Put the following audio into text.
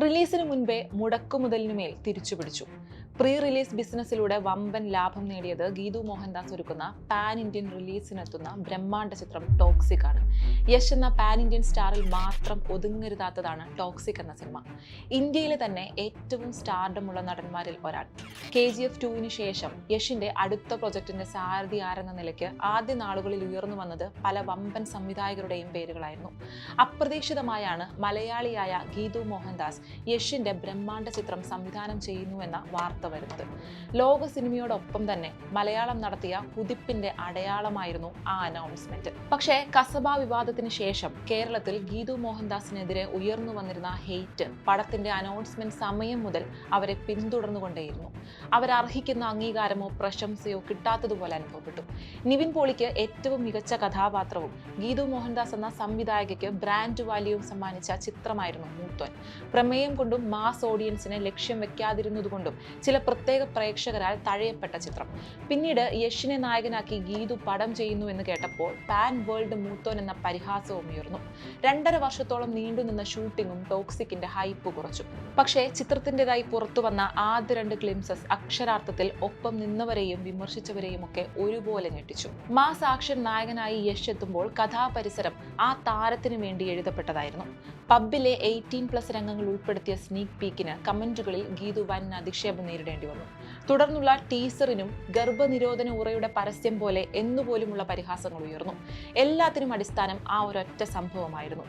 റിലീസിന് മുൻപേ മുടക്കുമുതലിനുമേൽ തിരിച്ചുപിടിച്ചു. Pre release ബിസിനസ്സിലൂടെ വമ്പൻ ലാഭം നേടിയത് ഗീതു മോഹൻദാസ് ഒരുക്കുന്ന പാൻ ഇന്ത്യൻ റിലീസിനെത്തുന്ന ബ്രഹ്മാണ്ഡ ചിത്രം ടോക്സിക് ആണ്. യശ് എന്ന പാൻ ഇന്ത്യൻ സ്റ്റാറിൽ മാത്രം ഒതുങ്ങരുതാത്തതാണ് ടോക്സിക് എന്ന സിനിമ. ഇന്ത്യയിലെ തന്നെ ഏറ്റവും സ്റ്റാർഡമുള്ള നടന്മാരിൽ ഒരാൾ. KGF 2 ശേഷം യഷിന്റെ അടുത്ത പ്രൊജക്ടിന്റെ സാരഥി ആരെന്ന നിലയ്ക്ക് ആദ്യ നാളുകളിൽ ഉയർന്നു വന്നത് പല വമ്പൻ സംവിധായകരുടെയും പേരുകളായിരുന്നു. അപ്രതീക്ഷിതമായാണ് മലയാളിയായ ഗീതു മോഹൻദാസ് യഷിന്റെ ബ്രഹ്മാണ്ഡ ചിത്രം സംവിധാനം ചെയ്യുന്നുവെന്ന വാർത്ത വരുന്നത്. ലോക സിനിമയോടൊപ്പം തന്നെ മലയാളം നടത്തിയ കുതിപ്പിന്റെ അടയാളമായിരുന്നു ആ അനൗൺസ്മെന്റ്. പക്ഷേ കസബ വിവാദത്തിന് ശേഷം കേരളത്തിൽ ഗീതു മോഹൻദാസിനെതിരെ ഉയർന്നു വന്നിരുന്ന ഹെയ്റ്റ് പടത്തിന്റെ അനൗൺസ്മെന്റ് സമയം മുതൽ അവരെ പിന്തുടർന്നുകൊണ്ടേയിരുന്നു. അവരർഹിക്കുന്ന അംഗീകാരമോ പ്രശംസയോ കിട്ടാത്തതുപോലെ അനുഭവപ്പെട്ടു. നിവിൻ പോളിക്ക് ഏറ്റവും മികച്ച കഥാപാത്രവും ഗീതു മോഹൻദാസ് എന്ന സംവിധായകയ്ക്ക് ബ്രാൻഡ് വാല്യൂവും സമ്മാനിച്ച ചിത്രമായിരുന്നു മൂത്തോൻ. പ്രമേയം കൊണ്ടും മാസ് ഓഡിയൻസിനെ ലക്ഷ്യം വെക്കാതിരുന്നതുകൊണ്ടും ചില പ്രത്യേക പ്രേക്ഷകരാൽ തഴയപ്പെട്ട ചിത്രം. പിന്നീട് യഷിനെ നായകനാക്കി ഗീതു പടം ചെയ്യുന്നു എന്ന് കേട്ടപ്പോൾ പാൻ വേൾഡ് മൂത്തോൻ എന്ന പരിഹാസവും ഉയർന്നു. 2.5 വർഷത്തോളം നീണ്ടുനിന്ന ഷൂട്ടിങ്ങും ടോക്സിക്കിന്റെ ഹൈപ്പ് കുറച്ചു. പക്ഷേ ചിത്രത്തിൻ്റെതായി പുറത്തു വന്ന ആദ്യ 2 ഗ്ലിംസസ് അക്ഷരാർത്ഥത്തിൽ ഒപ്പം നിന്നവരെയും വിമർശിച്ചവരെയും ഒക്കെ ഒരുപോലെ ഞെട്ടിച്ചു. മാസ് ആക്ഷൻ നായകനായി യശ് എത്തുമ്പോൾ കഥാപരിസരം ആ താരത്തിന് വേണ്ടി എഴുതപ്പെട്ടതായിരുന്നു. പബ്ബിലെ 18+ രംഗങ്ങൾ ഉൾപ്പെടുത്തിയ സ്നീക്ക് പീക്കിന് കമന്റുകളിൽ ഗീതു വൻ അധിക്ഷേപം നേരിടേണ്ടി വന്നു. തുടർന്നുള്ള ടീസറിനും ഗർഭനിരോധന ഉറയുടെ പരസ്യം പോലെ എന്നുപോലുമുള്ള പരിഹാസങ്ങൾ ഉയർന്നു. എല്ലാത്തിനും അടിസ്ഥാനം ആ ഒരൊറ്റ സംഭവമായിരുന്നു.